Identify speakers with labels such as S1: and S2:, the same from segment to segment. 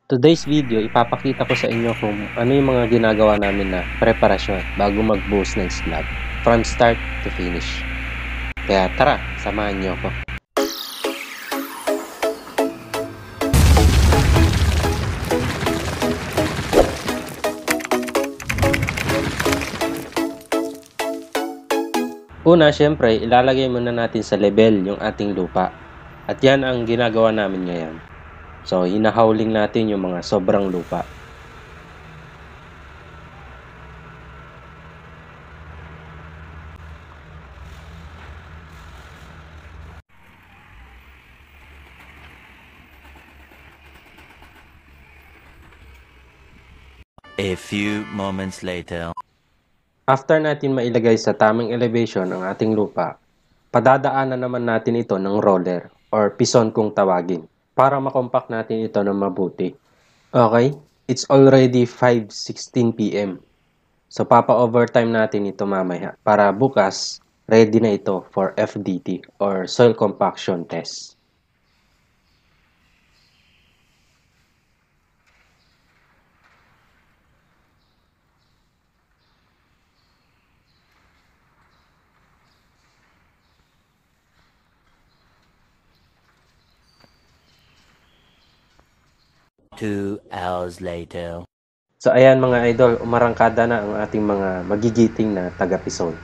S1: Today's video, ipapakita ko sa inyo kung ano yung mga ginagawa namin na preparasyon bago mag-buhos ng slab from start to finish. Kaya tara, samahan niyo ako. Una, syempre, ilalagay muna natin sa level yung ating lupa. At yan ang ginagawa namin ngayon. So, hinahauling natin yung mga sobrang lupa.
S2: A few moments later.
S1: After natin mailagay sa tamang elevation ang ating lupa, padadaanan naman natin ito ng roller or pison kung tawagin para makompact natin ito ng mabuti. Okay, it's already 5:16 PM. So papa-overtime natin ito mamaya para bukas ready na ito for FDT or soil compaction test.
S2: Two hours later.
S1: So ayan mga idol, umarangkada na ang ating mga magigiting na taga-pison.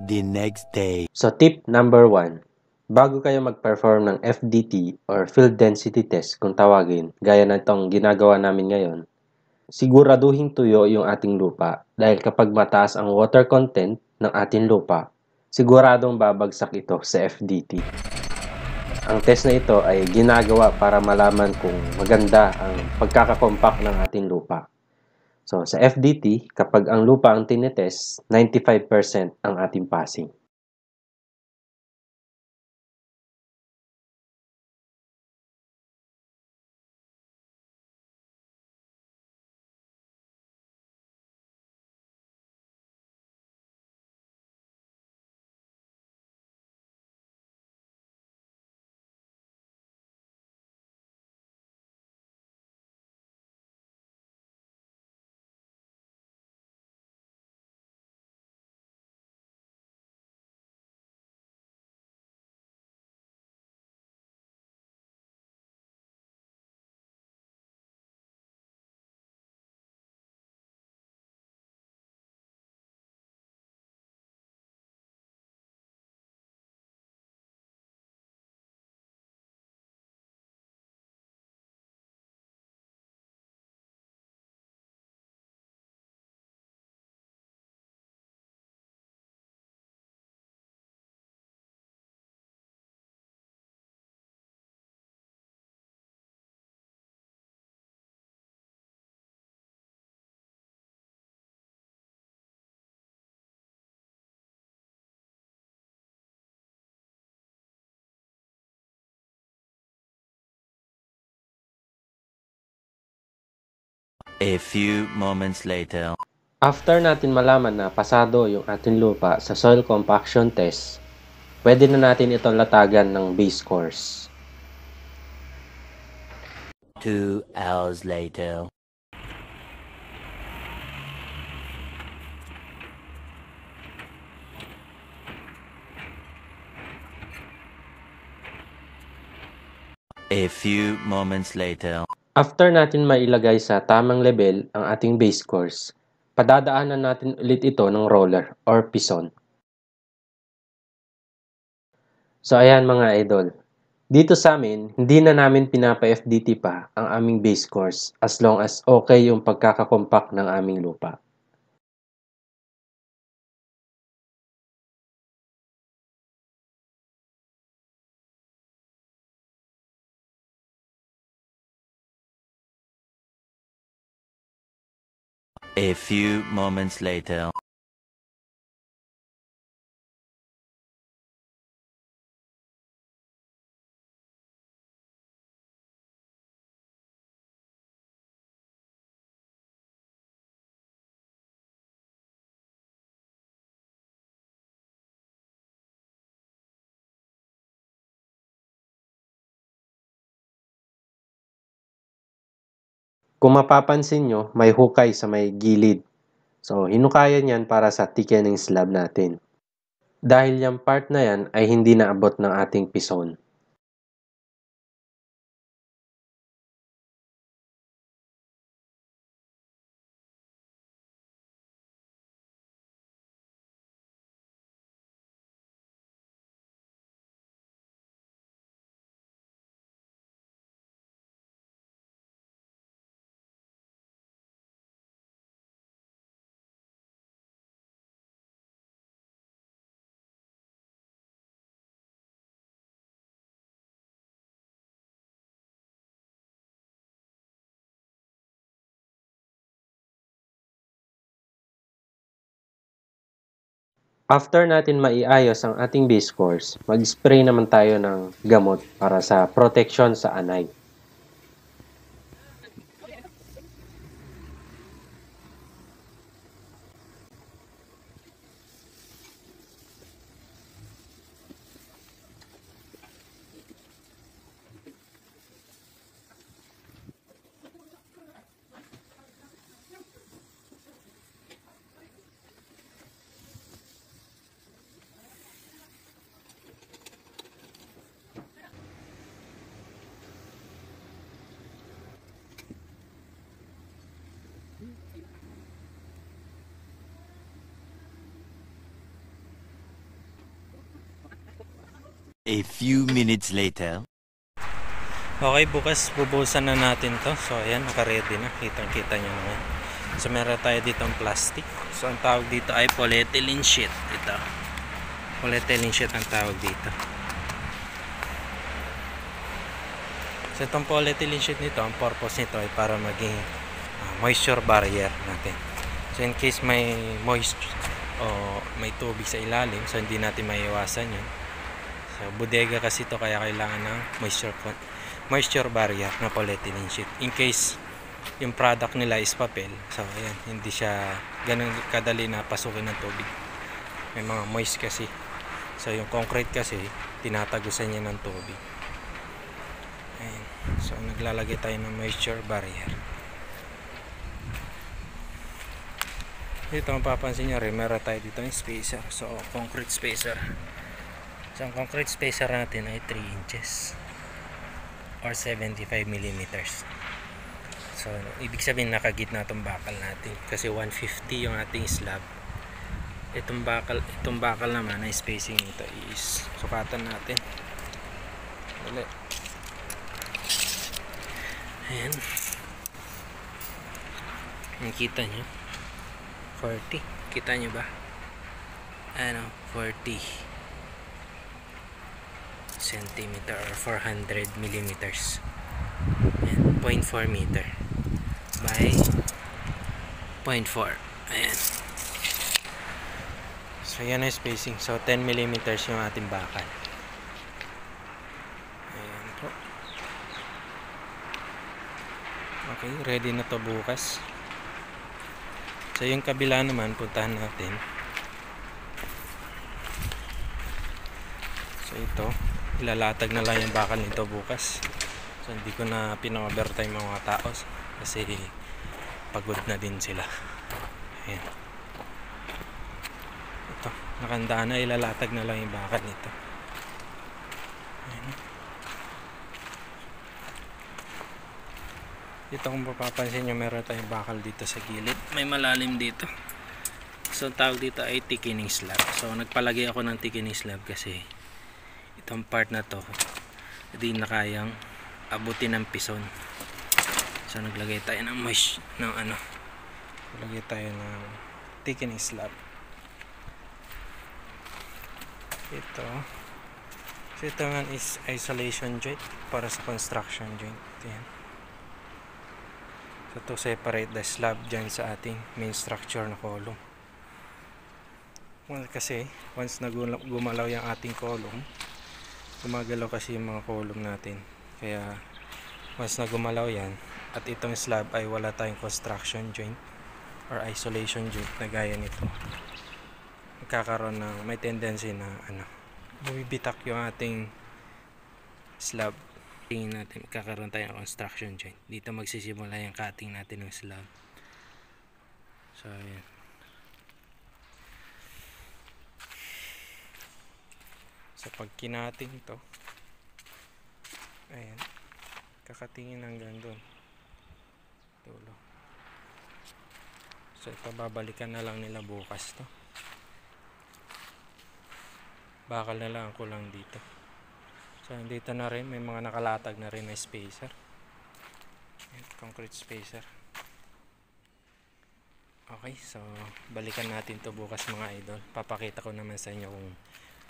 S2: The next day.
S1: So tip number 1, bago kayo mag-perform ng FDT or Field Density Test kung tawagin, gaya na itong ginagawa namin ngayon, siguraduhin tuyo yung ating lupa dahil kapag mataas ang water content ng ating lupa, siguradong babagsak ito sa FDT. Ang test na ito ay ginagawa para malaman kung maganda ang pagkakakompak ng ating lupa. So, sa FDT, kapag ang lupa ang tinetest, 95% ang ating passing.
S2: A few moments later.
S1: After natin malaman na pasado yung ating lupa sa soil compaction test, pwede na natin itong latagan ng base course.
S2: 2 hours later. A few moments later.
S1: After natin mailagay sa tamang level ang ating base course, padadaanan natin ulit ito ng roller or pison. So ayan mga idol, dito sa amin, hindi na namin pinapa-FDT pa ang aming base course as long as okay yung pagkakakompak ng aming lupa.
S2: A few moments later.
S1: Kung mapapansin nyo, may hukay sa may gilid. So, hinukayan yan para sa thickening slab natin. Dahil yung part na yan ay hindi naabot ng ating pison. After natin maiayos ang ating base course, mag-spray naman tayo ng gamot para sa protection sa anay.
S2: A few minutes later.
S3: Okay, bukas bubusan na natin to. So ayan, naka-ready na. Kitang-kita nyo naman. So meron tayo dito ang plastic. So ang tawag dito ay polyethylene sheet. Ito. Polyethylene sheet ang tawag dito. So itong polyethylene sheet nito, ang purpose nito ay para maging moisture barrier natin. So in case may moisture o may tubig sa ilalim, so hindi natin maiiwasan yun. So bodega kasi ito, kaya kailangan ng moisture barrier na polyethylene sheet. In case yung product nila is papel, so ayan, hindi siya ganun kadali na pasukin ng tubig. May mga moist kasi. So yung concrete kasi tinatagusan niya ng tubig. Ayan. So naglalagay tayo ng moisture barrier. Dito mapapansin nyo rin, meron tayo dito yung spacer. So concrete spacer. So ang concrete spacer natin ay 3 inches or 75 millimeters. So ibig sabihin nakagitna itong bakal natin, kasi 150 yung ating slab. Itong bakal naman na spacing nito is sukatan natin. Dali. Ayan. Nakita nyo 40, kita nyo ba? Ano, 40 centimeter or 400 millimeters. Ayan, 0.4 meter by 0.4. Ayan. So yan ang spacing. So 10 millimeters yung ating bakal. Ayan po. Okay, ready na to bukas. So yung kabila naman, puntahan natin. So ito, ilalatag na lang yung bakal nito bukas. So hindi ko na pina-overtime mga tao kasi pagod na din sila. Ayan. Ito, nakandaan na, ilalatag na lang yung bakal nito. Ayan. Ito, kung mapapansin nyo, meron tayong bakal dito sa gilid. May malalim dito. So tawag dito ay thickening slab. So nagpalagay ako ng thickening slab kasi itong part na to hindi na kayang abutin ng pison. So naglagay tayo ng naglagay tayo ng thickening slab. Ito, so ito nga is isolation joint para sa construction joint. Ayan. So to separate the slab dyan sa ating main structure na column. Well, kasi once na gumalaw yung ating column, gumagalaw kasi yung mga column natin. Kaya once na gumalaw yan, at itong slab ay wala tayong construction joint or isolation joint na gaya nito, magkakaroon ng, may tendency na bumibitak yung ating slab. tingin natin magkakaroon tayo ng construction joint. Dito magsisimula yung cutting natin ng slab. So ayan. So pag kinating to, ayan, kakatingin hanggang doon dulo. So ito babalikan na lang nila bukas to. Bakal na lang kulang dito. So dito na rin may mga nakalatag na rin na spacer. Ayan, concrete spacer. Okay, so balikan natin to bukas mga idol. Papakita ko naman sa inyo kung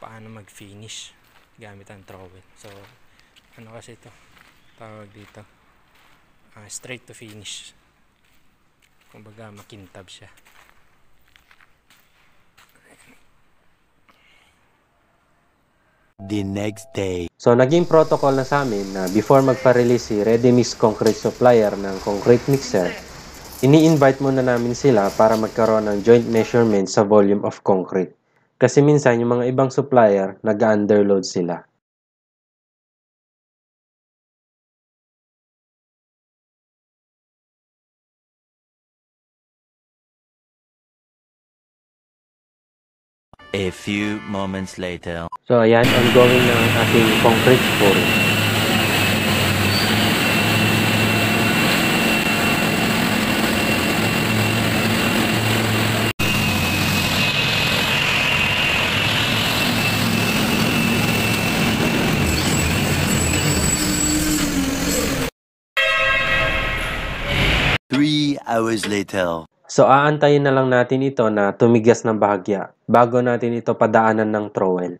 S3: paano mag-finish gamit ang trowel. So ano kasi ito tawag dito, straight to finish, kumbaga makintab siya.
S2: The next day.
S1: So, naging protocol na sa amin na before magpa-release si Ready Mix Concrete Supplier ng concrete mixer, ini-invite muna namin sila para magkaroon ng joint measurement sa volume of concrete. Kasi minsan yung mga ibang supplier, nag-underload sila.
S2: A few moments later.
S1: So, ayan, ongoing na ang ating concrete pouring.
S2: Three hours later.
S1: So, aantayin na lang natin ito na tumigas ng bahagya bago natin ito padaanan ng trowel.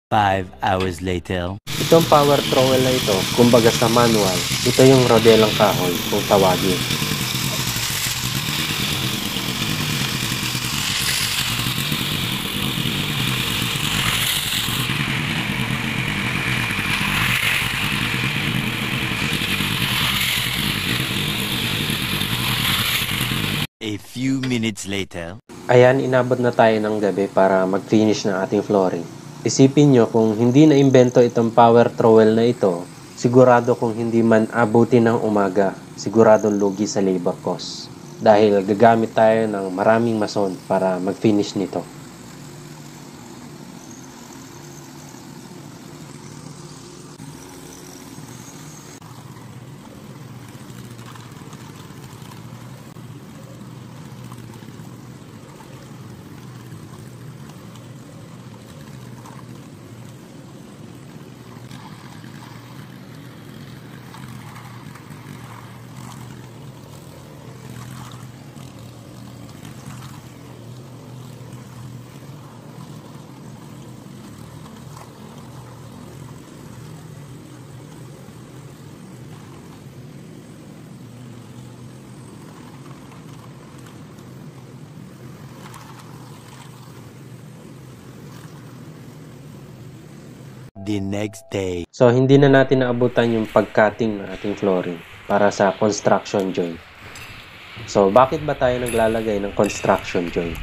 S2: Five hours later.
S1: Itong power trowel na ito, kumbaga sa manual, ito yung rodelang kahoy kung tawagin.
S2: A few minutes later.
S1: Ayan, inabot na tayo ng gabi para mag-finish ng ating flooring. Isipin nyo kung hindi na-imbento itong power trowel na ito, sigurado kung hindi man abutin ng umaga, siguradong lugi sa labor cost. Dahil gagamit tayo ng maraming mason para mag-finish nito.
S2: The next day.
S1: So, hindi na natin naabutan yung pag-cutting ng ating flooring para sa construction joint. So, bakit ba tayo naglalagay ng construction joint?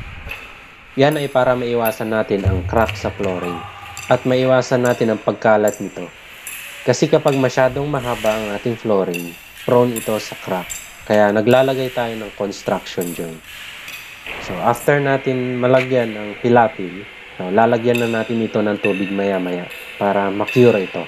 S1: Yan ay para maiwasan natin ang crack sa flooring at maiwasan natin ang pagkalat nito. Kasi kapag masyadong mahaba ang ating flooring, prone ito sa crack. Kaya naglalagay tayo ng construction joint. So, after natin malagyan ang pilapil, so, lalagyan na natin ito ng tubig maya-maya para ma-cure ito.